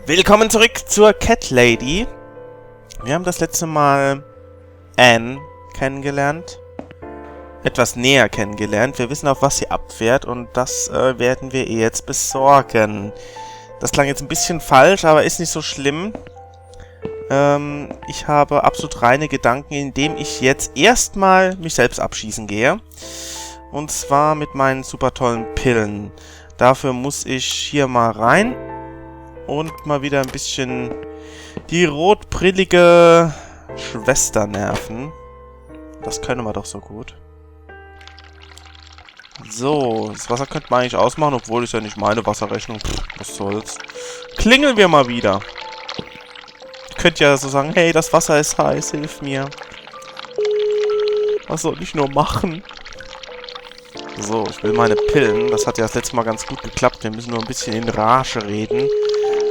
Willkommen zurück zur Cat Lady. Wir haben das letzte Mal Anne kennengelernt. Etwas näher kennengelernt. Wir wissen, auf was sie abfährt und das werden wir ihr jetzt besorgen. Das klang jetzt ein bisschen falsch, aber ist nicht so schlimm. Ich habe absolut reine Gedanken, indem ich jetzt erstmal mich selbst abschießen gehe. Und zwar mit meinen super tollen Pillen. Dafür muss ich hier mal rein und mal wieder ein bisschen die rotbrillige Schwester nerven. Das können wir doch so gut. So, das Wasser könnte man eigentlich ausmachen, obwohl ist ja nicht meine Wasserrechnung. Pff, was soll's. Klingeln wir mal wieder. Ich könnte ja so sagen, hey, das Wasser ist heiß, hilf mir. Was soll ich nur machen? So, ich will meine Pillen. Das hat ja das letzte Mal ganz gut geklappt. Wir müssen nur ein bisschen in Rage reden.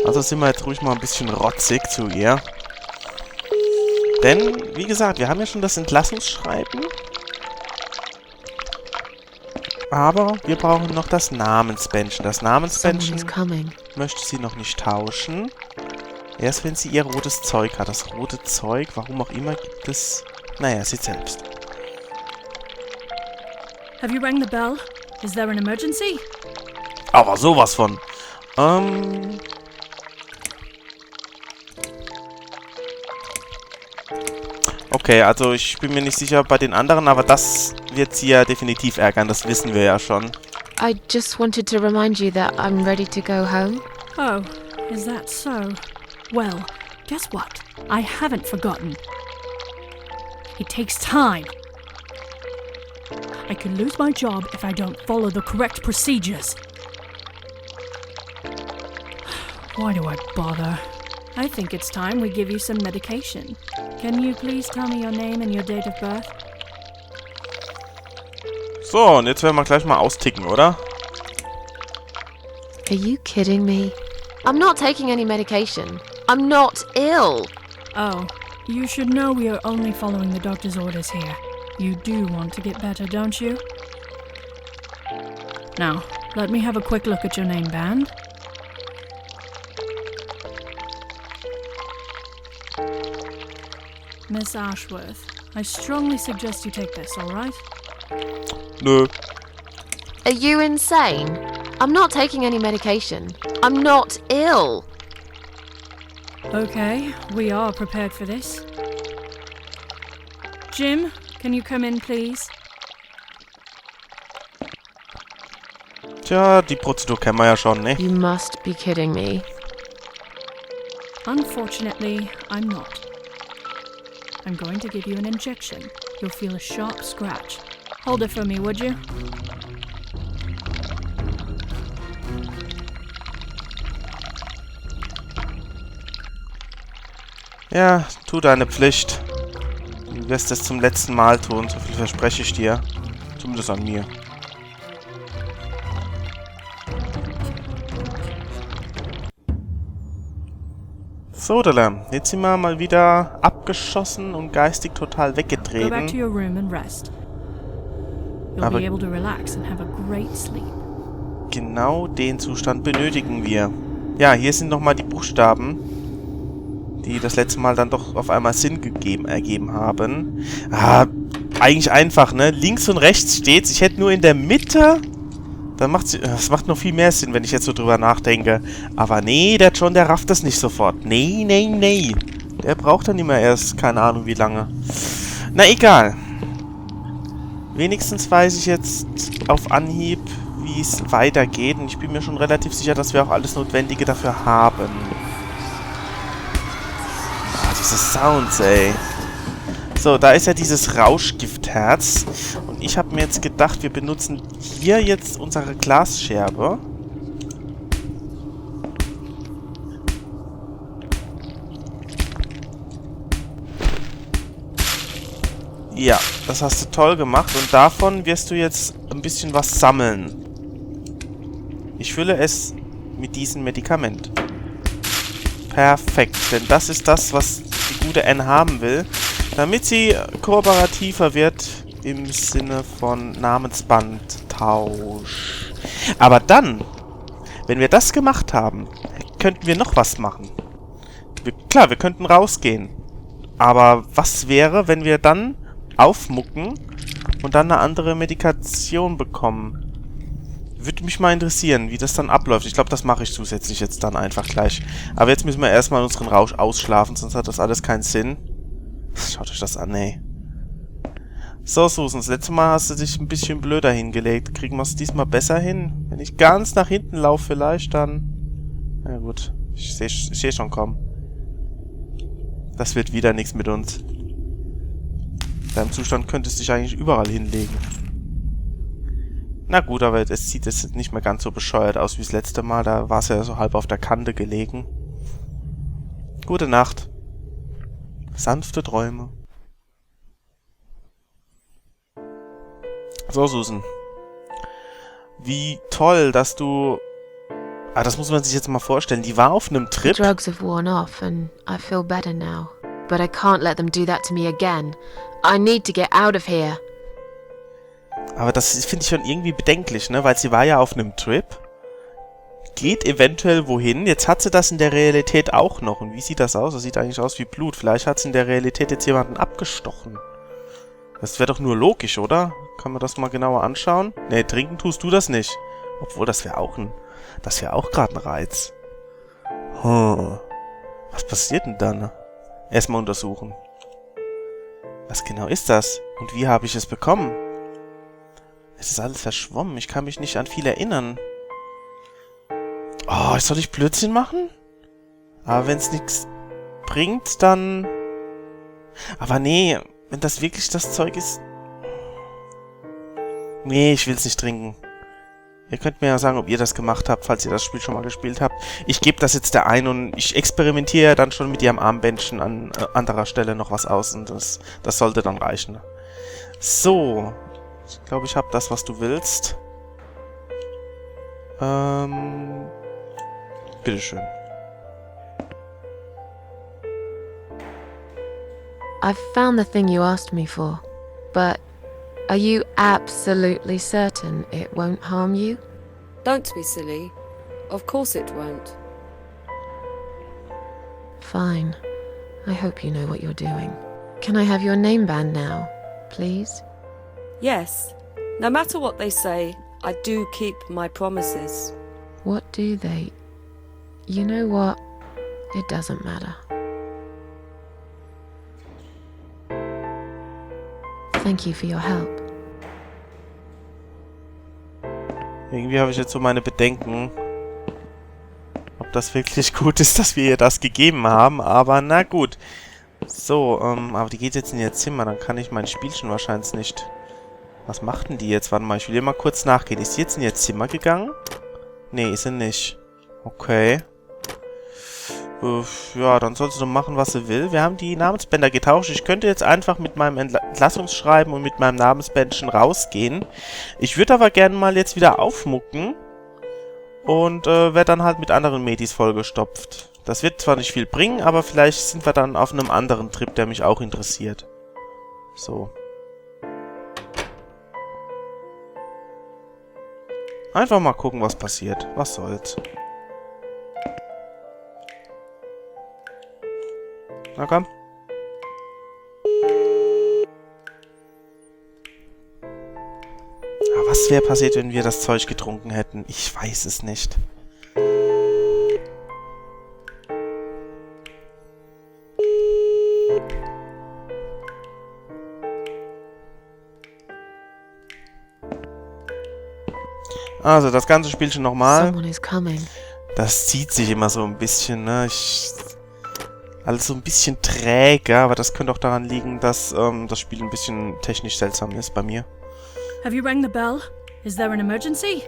Also sind wir jetzt ruhig mal ein bisschen rotzig zu ihr. Denn, wie gesagt, wir haben ja schon das Entlassungsschreiben. Aber wir brauchen noch das Namensbändchen. Das Namensbändchen möchte sie noch nicht tauschen. Erst wenn sie ihr rotes Zeug hat. Das rote Zeug, warum auch immer, gibt es... Naja, sie selbst. Have you rang the bell? Is there an emergency? Aber sowas von. Okay, also ich bin mir nicht sicher bei den anderen, aber das wird sie ja definitiv ärgern, das wissen wir ja schon. I just wanted to remind you that I'm ready to go home. Oh, is that so? Well, guess what? I haven't forgotten. It takes time. I could lose my job if I don't follow the correct procedures. Why do I bother? I think it's time we give you some medication. Can you please tell me your name and your date of birth? So, und jetzt werden wir gleich mal austicken, oder? Are you kidding me? I'm not taking any medication. I'm not ill. Oh, you should know we are only following the doctor's orders here. You do want to get better, don't you? Now, let me have a quick look at your name band. Miss Ashworth, I strongly suggest you take this, alright? Nö. Are you insane? I'm not taking any medication. I'm not ill. Okay, we are prepared for this. Jim, can you come in, please? Tja, die Prozedur kennen wir ja schon, ne? You must be kidding me. Unfortunately, I'm not. I'm going to give you an injection. You'll feel a sharp scratch. Hold it for me, would you? Ja, tu deine Pflicht. Du wirst es zum letzten Mal tun, so viel verspreche ich dir. Zumindest an mir. So, Dalla, jetzt sind wir mal wieder abgeschossen und geistig total Go back to weggetreten. your room and rest. You'll Aber be able to relax and have a great sleep. genau den Zustand benötigen wir. Ja, hier sind nochmal die Buchstaben, die das letzte Mal dann doch auf einmal Sinn ergeben haben. Ah, eigentlich einfach, ne? Links und rechts steht's. Ich hätte nur in der Mitte... Das macht noch viel mehr Sinn, wenn ich jetzt so drüber nachdenke. Aber nee, der John, der rafft das nicht sofort. Nee, nee, nee. Der braucht dann immer erst, keine Ahnung wie lange. Na, egal. Wenigstens weiß ich jetzt auf Anhieb, wie es weitergeht. Und ich bin mir schon relativ sicher, dass wir auch alles Notwendige dafür haben. Ah, diese Sounds, ey. So, da ist ja dieses Rauschgiftherz. Und ich habe mir jetzt gedacht, wir benutzen hier jetzt unsere Glasscherbe. Ja, das hast du toll gemacht. Und davon wirst du jetzt ein bisschen was sammeln. Ich fülle es mit diesem Medikament. Perfekt, denn das ist das, was die gute Anne haben will. Damit sie kooperativer wird im Sinne von Namensbandtausch. Aber dann, wenn wir das gemacht haben, könnten wir noch was machen? Klar, wir könnten rausgehen. Aber was wäre, wenn wir dann aufmucken und dann eine andere Medikation bekommen? Würde mich mal interessieren, wie das dann abläuft. Ich glaube, das mache ich zusätzlich jetzt dann einfach gleich. Aber jetzt müssen wir erstmal unseren Rausch ausschlafen, sonst hat das alles keinen Sinn. Schaut euch das an, ey. So, Susan, das letzte Mal hast du dich ein bisschen blöder hingelegt. Kriegen wir es diesmal besser hin? Wenn ich ganz nach hinten laufe vielleicht, dann... Na gut, ich seh schon kommen. Das wird wieder nichts mit uns. In deinem Zustand könntest du dich eigentlich überall hinlegen. Na gut, aber es sieht jetzt nicht mehr ganz so bescheuert aus wie das letzte Mal. Da war es ja so halb auf der Kante gelegen. Gute Nacht. Sanfte Träume. So, Susan. Wie toll, dass du... Ah, das muss man sich jetzt mal vorstellen. Die war auf einem Trip. The drugs have worn off and I feel better now. But I can't let them do that to me again. I need to get out of here. Aber das finde ich schon irgendwie bedenklich, ne? Weil sie war ja auf einem Trip. Geht eventuell wohin. Jetzt hat sie das in der Realität auch noch. Und wie sieht das aus? Das sieht eigentlich aus wie Blut. Vielleicht hat sie in der Realität jetzt jemanden abgestochen. Das wäre doch nur logisch, oder? Kann man das mal genauer anschauen? Ne, trinken tust du das nicht. Obwohl, das wäre auch gerade ein Reiz. Was passiert denn dann? Erstmal untersuchen. Was genau ist das? Und wie habe ich es bekommen? Es ist alles verschwommen. Ich kann mich nicht an viel erinnern. Oh, soll ich Blödsinn machen? Aber wenn es nichts bringt, dann... Aber nee, wenn das wirklich das Zeug ist... Nee, ich will es nicht trinken. Ihr könnt mir ja sagen, ob ihr das gemacht habt, falls ihr das Spiel schon mal gespielt habt. Ich gebe das jetzt der ein und ich experimentiere dann schon mit ihrem Armbändchen an anderer Stelle noch was aus. Und das sollte dann reichen. So... Ich glaube, ich habe das, was du willst. Bitteschön. I've found the thing you asked me for, but are you absolutely certain it won't harm you? Don't be silly. Of course it won't. Fine. I hope you know what you're doing. Can I have your name band now, please? Yes. No matter what they say, I do keep my promises. What do they... You know what? It doesn't matter. Thank you for your help. Irgendwie habe ich jetzt so meine Bedenken, ob das wirklich gut ist, dass wir ihr das gegeben haben, aber na gut. So, aber die geht jetzt in ihr Zimmer, dann kann ich mein Spielchen wahrscheinlich nicht... Was macht denn die jetzt? Warte mal, ich will ihr mal kurz nachgehen. Ist sie jetzt in ihr Zimmer gegangen? Nee, ist sie nicht. Okay. Ja, dann soll sie doch machen, was sie will. Wir haben die Namensbänder getauscht. Ich könnte jetzt einfach mit meinem Entlassungsschreiben und mit meinem Namensbändchen rausgehen. Ich würde aber gerne mal jetzt wieder aufmucken. Und werde dann halt mit anderen Medis vollgestopft. Das wird zwar nicht viel bringen, aber vielleicht sind wir dann auf einem anderen Trip, der mich auch interessiert. So. Einfach mal gucken, was passiert. Was soll's. Na komm. Aber was wäre passiert, wenn wir das Zeug getrunken hätten? Ich weiß es nicht. Also, das ganze Spielchen nochmal. Someone is coming. Das zieht sich immer so ein bisschen, ne? Alles so ein bisschen träge, aber das könnte auch daran liegen, dass das Spiel ein bisschen technisch seltsam ist bei mir. Have you rang the bell? Is there an emergency?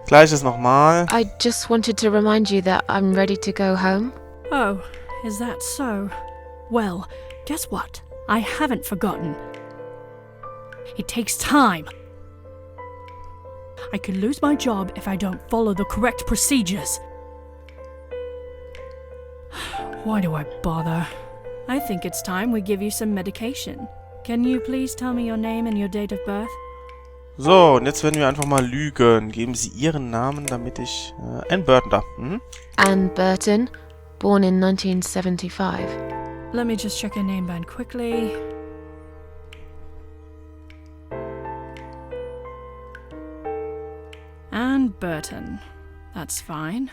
Gleiches nochmal. I just wanted to remind you that I'm ready to go home. Oh, is that so? Well, guess what? I haven't forgotten. It takes time. I could lose my job if I don't follow the correct procedures. Why do I bother? I think it's time we give you some medication. Can you please tell me your name and your date of birth? So, und jetzt werden wir einfach mal lügen. Geben Sie Ihren Namen, damit ich... Anne Burton da. Mhm. Anne Burton, born in 1975. Let me just check your name band quickly. Anne Burton. That's fine.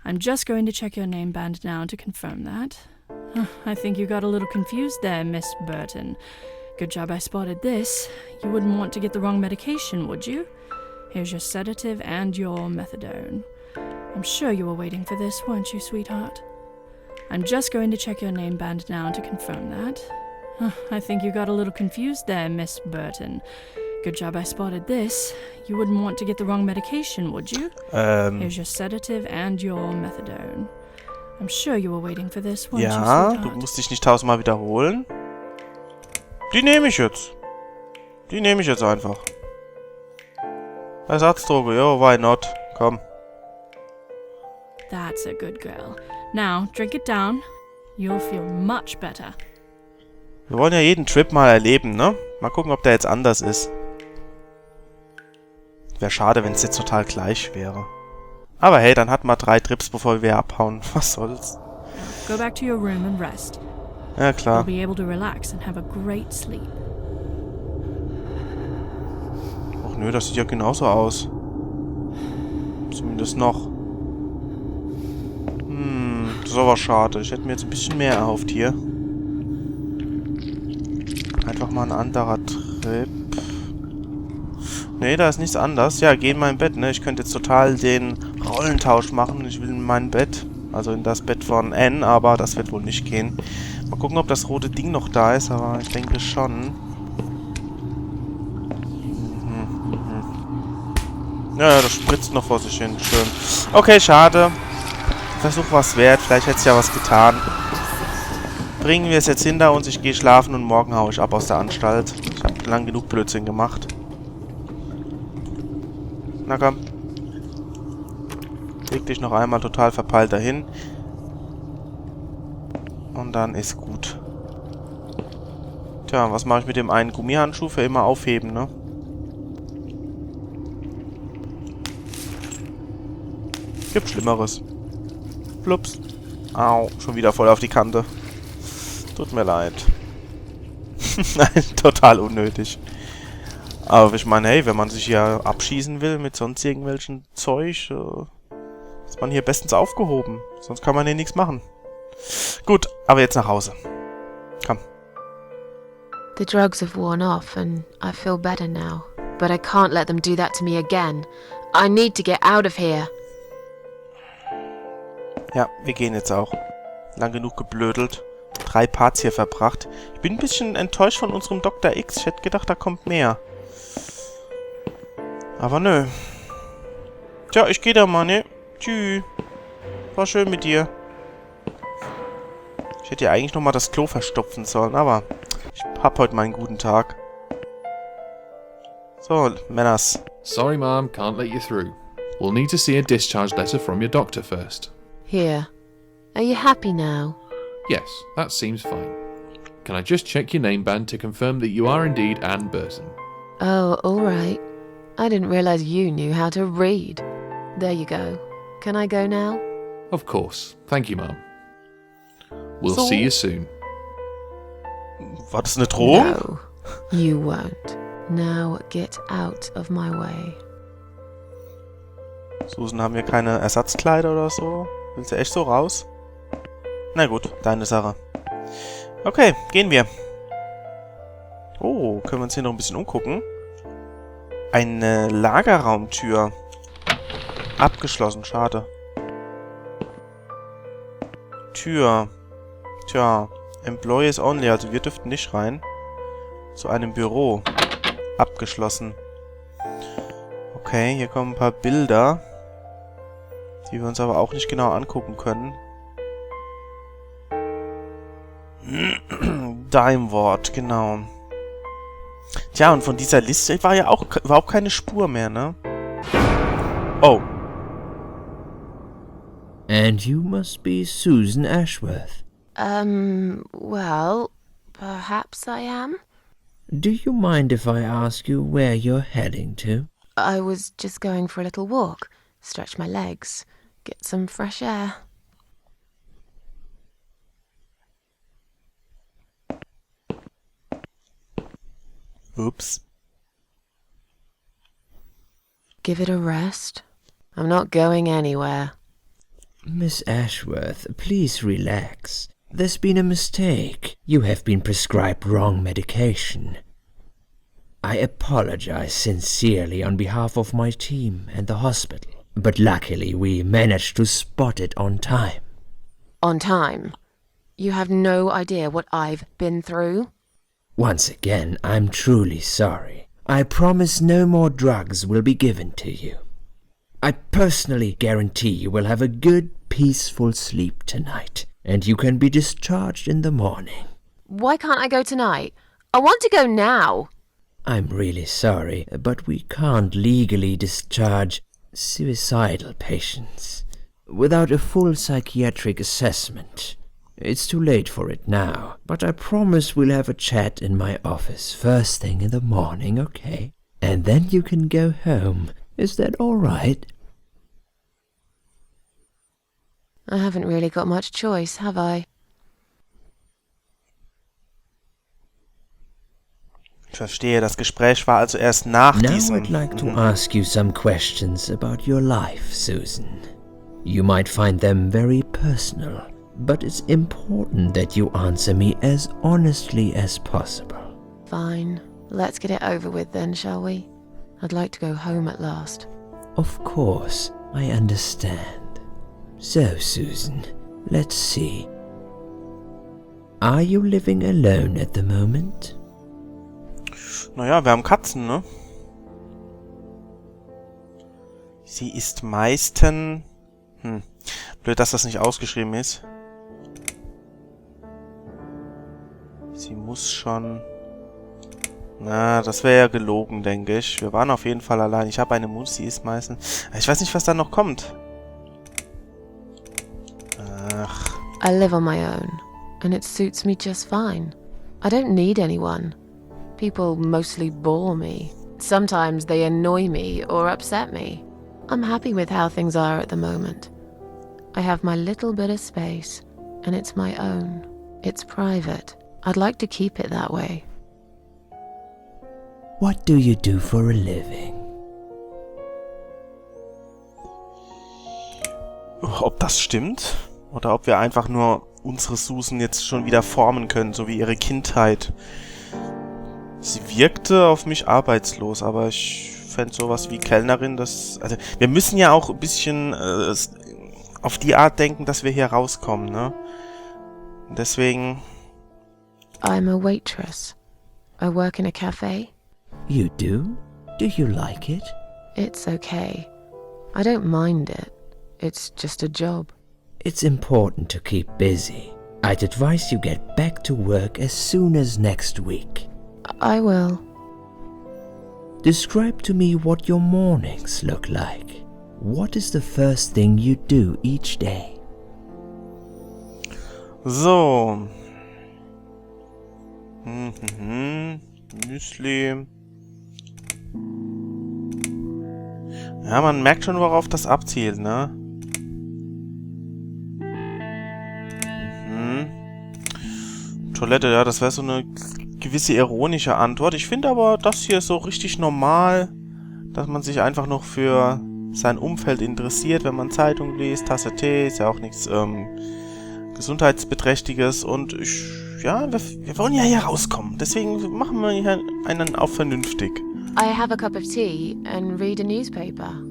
I'm just going to check your name band now to confirm that. I think you got a little confused there, Miss Burton. Good job I spotted this. You wouldn't want to get the wrong medication, would you? Here's your sedative and your methadone. I'm sure you were waiting for this, weren't you, sweetheart? I'm just going to check your name band now to confirm that. I think you got a little confused there, Miss Burton. Good job I spotted this. You wouldn't want to get the wrong medication, would you? Here's your sedative and your methadone. I'm sure you were waiting for this, weren't you, Ja, sweetheart? du musst dich nicht 1000-mal wiederholen. Die nehme ich jetzt. Die nehme ich jetzt einfach. Ersatzdroge, yo, why not? Komm. That's a good girl. Now, drink it down. You'll feel much better. Wir wollen ja jeden Trip mal erleben, ne? Mal gucken, ob der jetzt anders ist. Wäre schade, wenn es jetzt total gleich wäre. Aber hey, dann hatten wir 3 Trips, bevor wir abhauen. Was soll's? Go back to your room and rest. Ja, You'll klar. be able to relax and have a great sleep. Ach nö, das sieht ja genauso aus. Zumindest noch. Das ist aber schade. Ich hätte mir jetzt ein bisschen mehr erhofft hier. Einfach mal ein anderer Trip. Nee, da ist nichts anders. Ja, geh in mein Bett, ne? Ich könnte jetzt total den Rollentausch machen. Ich will in mein Bett. Also in das Bett von Anne, aber das wird wohl nicht gehen. Mal gucken, ob das rote Ding noch da ist, aber ich denke schon. Ja, das spritzt noch vor sich hin. Schön. Okay, schade. Versuch was wert. Vielleicht hätte es ja was getan. Bringen wir es jetzt hinter uns. Ich gehe schlafen und morgen haue ich ab aus der Anstalt. Ich habe lang genug Blödsinn gemacht. Na komm. Leg dich noch einmal total verpeilt dahin. Und dann ist gut. Tja, was mache ich mit dem einen Gummihandschuh? Für immer aufheben, ne? Gibt Schlimmeres. Flups. Au, schon wieder voll auf die Kante. Tut mir leid. Nein, total unnötig. Aber ich meine, hey, wenn man sich hier abschießen will mit sonst irgendwelchen Zeug, ist man hier bestens aufgehoben. Sonst kann man hier nichts machen. Gut, aber jetzt nach Hause. Komm. The drugs have worn off and I feel better now. But I can't let them do that to me again. I need to get out of here. Ja, wir gehen jetzt auch. Lang genug geblödelt. 3 Parts hier verbracht. Ich bin ein bisschen enttäuscht von unserem Dr. X. Ich hätte gedacht, da kommt mehr. Aber nö. Tja, ich gehe da mal, ne? Tschüss. War schön mit dir. Ich hätte ja eigentlich nochmal das Klo verstopfen sollen, aber ich hab heute meinen guten Tag. So, Männers. Sorry, Mom, can't let you through. We'll need to see a discharge letter from your doctor first. Here. Are you happy now? Yes, that seems fine. Can I just check your name band to confirm that you are indeed Anne Burton? Oh, all right. I didn't realize you knew how to read. There you go. Can I go now? Of course. Thank you, Mom. We'll So- see you soon. War das eine Drohung? No, you won't. Now get out of my way. Susan, haben wir keine Ersatzkleider oder so? Willst du echt so raus? Na gut, deine Sache. Okay, gehen wir. Oh, können wir uns hier noch ein bisschen umgucken? Eine Lagerraumtür. Abgeschlossen, schade. Tür. Tja, Employees only, also wir dürften nicht rein. Zu einem Büro. Abgeschlossen. Okay, hier kommen ein paar Bilder, die wir uns aber auch nicht genau angucken können. Dimewort, genau. Tja, und von dieser Liste war ja auch überhaupt keine Spur mehr, ne? Oh. And you must be Susan Ashworth. Well, perhaps I am? Do you mind if I ask you where you're heading to? I was just going for a little walk, stretch my legs, get some fresh air. Ups. Give it a rest. I'm not going anywhere. Miss Ashworth, please relax. There's been a mistake. You have been prescribed wrong medication. I apologize sincerely on behalf of my team and the hospital, but luckily we managed to spot it on time. On time? You have no idea what I've been through? Once again, I'm truly sorry. I promise no more drugs will be given to you. I personally guarantee you will have a good, peaceful sleep tonight, and you can be discharged in the morning. Why can't I go tonight? I want to go now. I'm really sorry, but we can't legally discharge suicidal patients without a full psychiatric assessment. It's too late for it now, but I promise we'll have a chat in my office first thing in the morning, okay? And then you can go home. Is that all right? I haven't really got much choice, have I? Ich verstehe, das Gespräch war also erst nach Now diesem... I'd like to ask you some questions about your life, Susan. You might find them very personal, but it's important that you answer me as honestly as possible. Fine. Let's get it over with then, shall we? I'd like to go home at last. Of course, I understand. So, Susan, let's see. Are you living alone at the moment? Naja, wir haben Katzen, ne? Sie ist meisten... Blöd, dass das nicht ausgeschrieben ist. Sie muss schon... Na, das wäre ja gelogen, denke ich. Wir waren auf jeden Fall allein. Ich habe eine Maus, sie ist meistens... Ich weiß nicht, was da noch kommt. Ach. I live on my own, and it suits me just fine. I don't need anyone. People mostly bore me. Sometimes they annoy me or upset me. I'm happy with how things are at the moment. I have my little bit of space, and it's my own. It's private. I'd like to keep it that way. What do you do for a living? Ob das stimmt? Oder ob wir einfach nur unsere Susan jetzt schon wieder formen können, so wie ihre Kindheit. Sie wirkte auf mich arbeitslos, aber ich fände sowas wie Kellnerin, das... Also, wir müssen ja auch ein bisschen auf die Art denken, dass wir hier rauskommen, ne? Deswegen... I'm a waitress. I work in a cafe. You do? Do you like it? It's okay. I don't mind it. It's just a job. It's important to keep busy. I'd advise you get back to work as soon as next week. I will. Describe to me what your mornings look like. What is the first thing you do each day? So. Müsli. Ja, man merkt schon, worauf das abzielt, ne? Toilette, ja, das wäre so eine gewisse ironische Antwort. Ich finde aber, das hier ist so richtig normal, dass man sich einfach noch für sein Umfeld interessiert, wenn man Zeitung liest. Tasse Tee, ist ja auch nichts Gesundheitsbeträchtiges. Und wir wollen ja hier rauskommen. Deswegen machen wir hier einen auf vernünftig. I have a cup of tea and read a newspaper.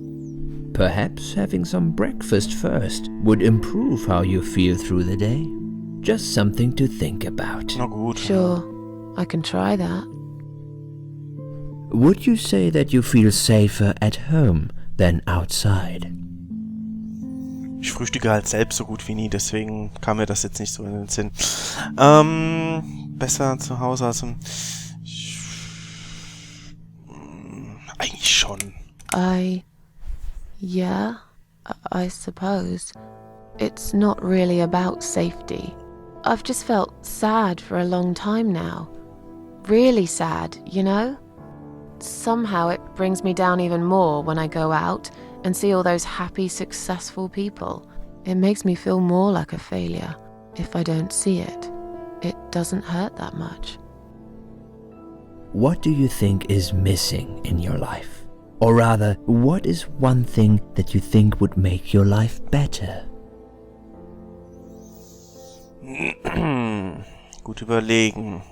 Perhaps having some breakfast first would improve how you feel through the day. Just something to think about. Na gut. Sure, I can try that. Would you say that you feel safer at home than outside? Ich frühstücke halt selbst so gut wie nie, deswegen kam mir das jetzt nicht so in den Sinn. Besser zu Hause als eigentlich schon. Yeah, I suppose. It's not really about safety. I've just felt sad for a long time now. really sad, you know? Somehow it brings me down even more when I go out and see all those happy, successful people. It makes me feel more like a failure. If I don't see it, it doesn't hurt that much. What do you think is missing in your life? Or rather, what is one thing that you think would make your life better? Gut überlegen.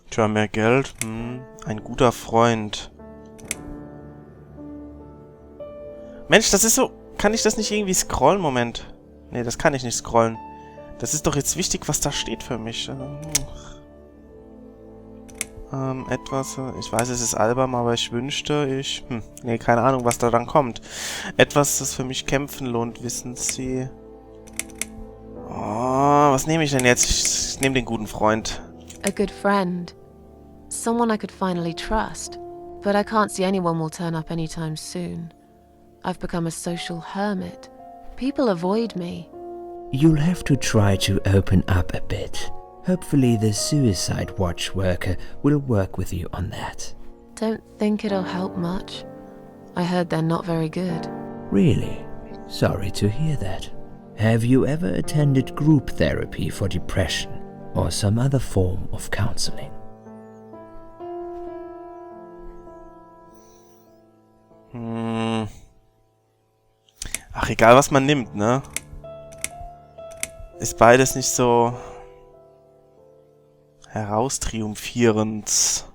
Tja, mehr Geld. Ein guter Freund. Mensch, das ist so... Kann ich das nicht irgendwie scrollen? Moment. Nee, das kann ich nicht scrollen. Das ist doch jetzt wichtig, was da steht für mich. Etwas... Ich weiß, es ist albern, aber ich wünschte, nee, keine Ahnung, was da dann kommt. Etwas, das für mich kämpfen lohnt, wissen Sie... Oh, was nehme ich denn jetzt? Ich nehme den guten Freund. A good friend. Someone I could finally trust. But I can't see anyone will turn up anytime soon. I've become a social hermit. People avoid me. You'll have to try to open up a bit. Hopefully the Suicide Watch worker will work with you on that. Don't think it'll help much. I heard they're not very good. Really? Sorry to hear that. Have you ever attended group therapy for depression or some other form of counseling? Ach, egal was man nimmt, ne? Ist beides nicht so heraustriumphierend.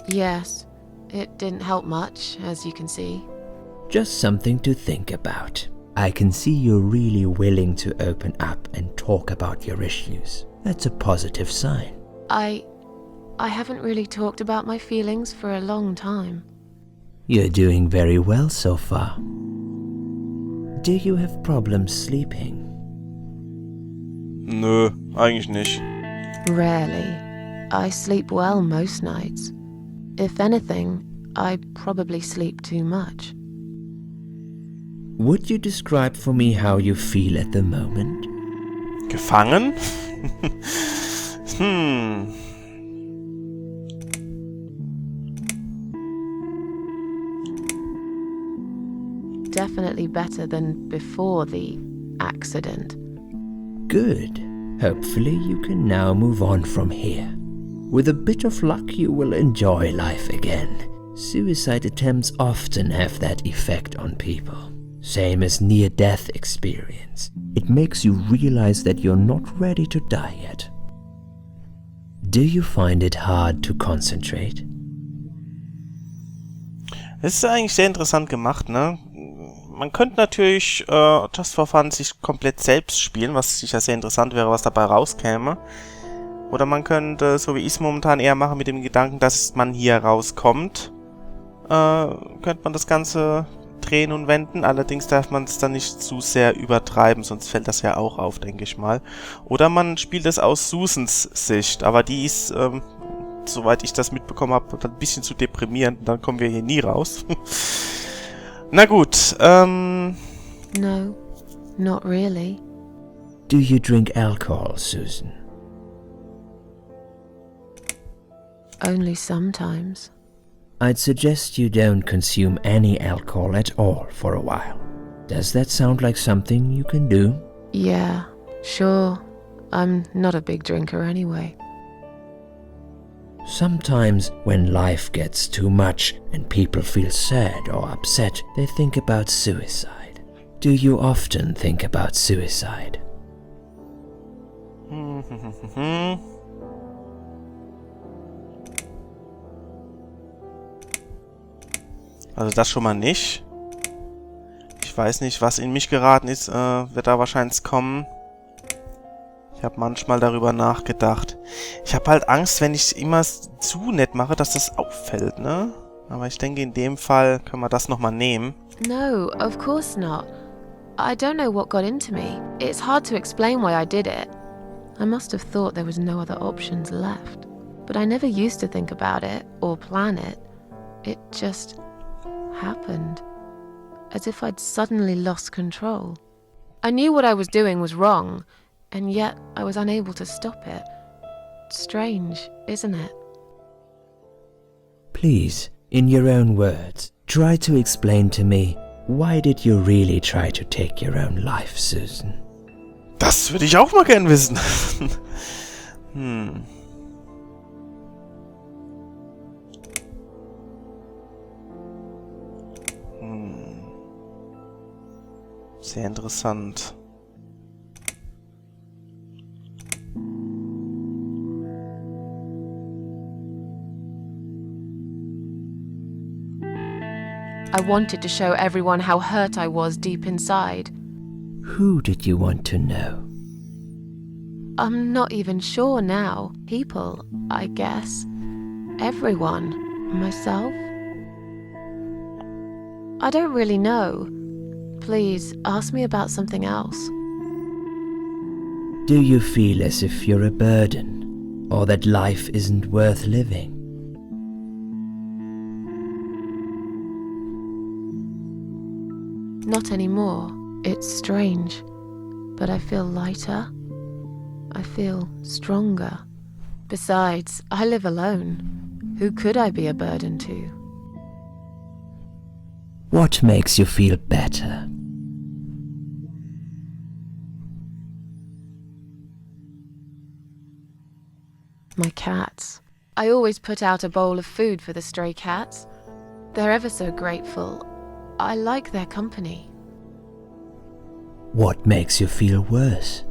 Yes, it didn't help much, as you can see. Just something to think about. I can see you're really willing to open up and talk about your issues. That's a positive sign. I haven't really talked about my feelings for a long time. You're doing very well so far. Do you have problems sleeping? Nö, eigentlich nicht. Rarely. I sleep well most nights. If anything, I probably sleep too much. Would you describe for me how you feel at the moment? Gefangen? Definitely better than before the accident. Good. Hopefully you can now move on from here. With a bit of luck you will enjoy life again. Suicide attempts often have that effect on people. Same as near-death experience. It makes you realize that you're not ready to die yet. Do you find it hard to concentrate? Es ist eigentlich sehr interessant gemacht, ne? Man könnte natürlich Just for Fun sich komplett selbst spielen, was sicher sehr interessant wäre, was dabei rauskäme. Oder man könnte, so wie ich es momentan eher mache, mit dem Gedanken, dass man hier rauskommt, könnte man das Ganze drehen und wenden. Allerdings darf man es dann nicht zu sehr übertreiben, sonst fällt das ja auch auf, denke ich mal. Oder man spielt es aus Susans Sicht, aber die ist, soweit ich das mitbekommen habe, ein bisschen zu deprimierend. Dann kommen wir hier nie raus. Na gut, No, not really. Do you drink alcohol, Susan? Only sometimes. I'd suggest you don't consume any alcohol at all for a while. Does that sound like something you can do? Yeah, sure. I'm not a big drinker anyway. Sometimes when life gets too much and people feel sad or upset, they think about suicide. Do you often think about suicide? Also das schon mal nicht. Ich weiß nicht, was in mich geraten ist, wird da wahrscheinlich kommen. Ich habe manchmal darüber nachgedacht. Ich habe halt Angst, wenn ich immer zu nett mache, dass das auffällt, ne? Aber ich denke, in dem Fall können wir das nochmal nehmen. No, of course not. I don't know what got into me. It's hard to explain why I did it. I must have thought there was no other options left. But I never used to think about it or plan it. It just happened. As if I'd suddenly lost control. I knew what I was doing was wrong, and yet I was unable to stop it. Strange, isn't it? Please, in your own words, try to explain to me, why did you really try to take your own life, Susan? Das würde ich auch mal gern wissen. Sehr interessant. I wanted to show everyone how hurt I was deep inside. Who did you want to know? I'm not even sure now. People, I guess. Everyone. Myself. I don't really know. Please, ask me about something else. Do you feel as if you're a burden, or that life isn't worth living? Not anymore. It's strange. But I feel lighter. I feel stronger. Besides, I live alone. Who could I be a burden to? What makes you feel better? My cats. I always put out a bowl of food for the stray cats. They're ever so grateful. I like their company. What makes you feel worse?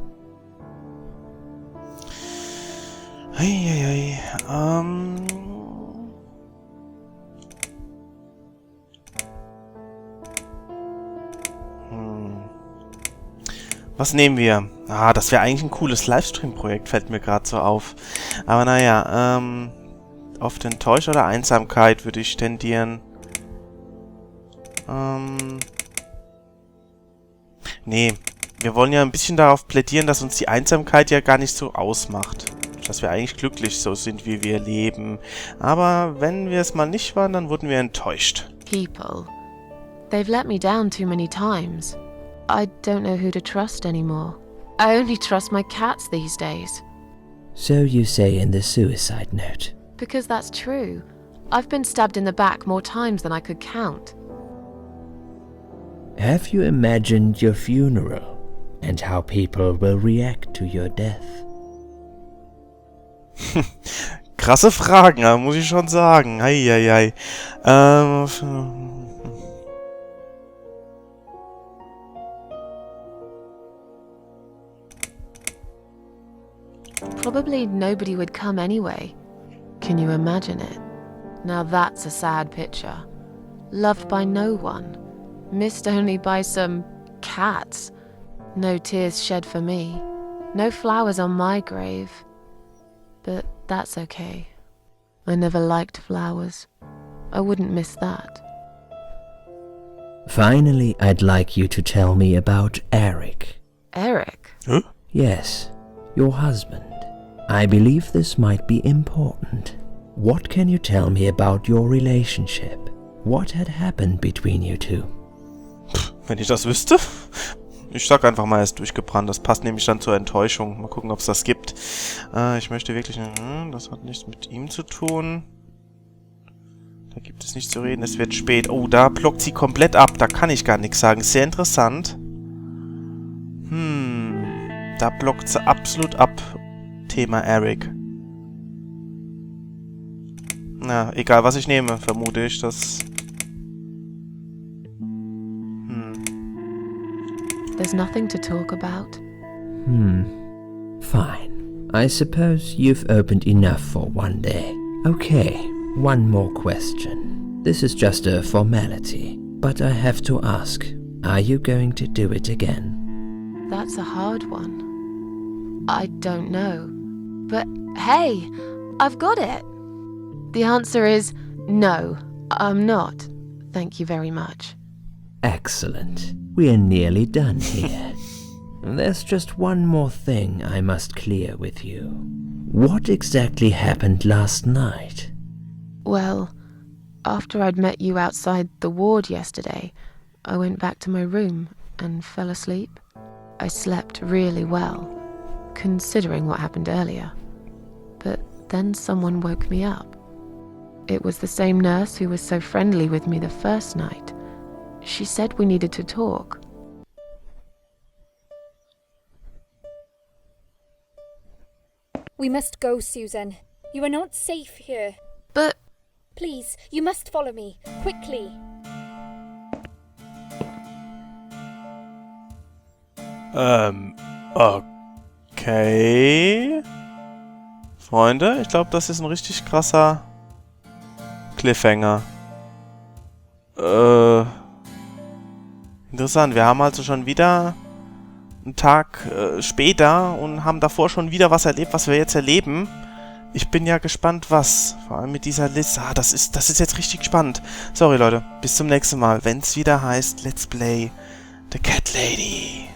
Was nehmen wir? Das wäre eigentlich ein cooles Livestream-Projekt, fällt mir gerade so auf. Aber naja, oft enttäuscht oder Einsamkeit würde ich tendieren. Nee, wir wollen ja ein bisschen darauf plädieren, dass uns die Einsamkeit ja gar nicht so ausmacht. Dass wir eigentlich glücklich so sind, wie wir leben. Aber wenn wir es mal nicht waren, dann wurden wir enttäuscht. People. They've let me down too many times. I don't know who to trust anymore. I only trust my cats these days. So you say in the suicide note. Because that's true. I've been stabbed in the back more times than I could count. Have you imagined your funeral and how people will react to your death? Krasse Fragen, muss ich schon sagen. Eieiei. Probably nobody would come anyway. Can you imagine it? Now that's a sad picture. Loved by no one. Missed only by some cats. No tears shed for me. No flowers on my grave. But that's okay. I never liked flowers. I wouldn't miss that. Finally, I'd like you to tell me about Eric. Eric? Huh? Yes, your husband. I believe this might be important. What can you tell me about your relationship? What had happened between you two? Wenn ich das wüsste? Ich sag einfach mal, er ist durchgebrannt. Das passt nämlich dann zur Enttäuschung. Mal gucken, ob es das gibt. Ich möchte wirklich... das hat nichts mit ihm zu tun. Da gibt es nichts zu reden. Es wird spät. Oh, da blockt sie komplett ab. Da kann ich gar nichts sagen. Sehr interessant. Da blockt sie absolut ab. Thema Eric. Na, egal was ich nehme, vermute ich, dass... There's nothing to talk about. Fine. I suppose you've opened enough for one day. Okay, one more question. This is just a formality, but I have to ask, are you going to do it again? That's a hard one. I don't know. But hey, I've got it. The answer is no, I'm not. Thank you very much. Excellent. We're nearly done here. There's just one more thing I must clear with you. What exactly happened last night? Well, after I'd met you outside the ward yesterday, I went back to my room and fell asleep. I slept really well. considering what happened earlier. But then someone woke me up. It was the same nurse who was so friendly with me the first night. She said we needed to talk. We must go, Susan. You are not safe here. But Please, you must follow me. Quickly. Okay. Freunde, ich glaube, das ist ein richtig krasser Cliffhanger. Interessant, wir haben also schon wieder einen Tag später und haben davor schon wieder was erlebt, was wir jetzt erleben. Ich bin ja gespannt, was. Vor allem mit dieser Liste. Ah, das ist jetzt richtig spannend. Sorry, Leute. Bis zum nächsten Mal, wenn es wieder heißt Let's Play The Cat Lady.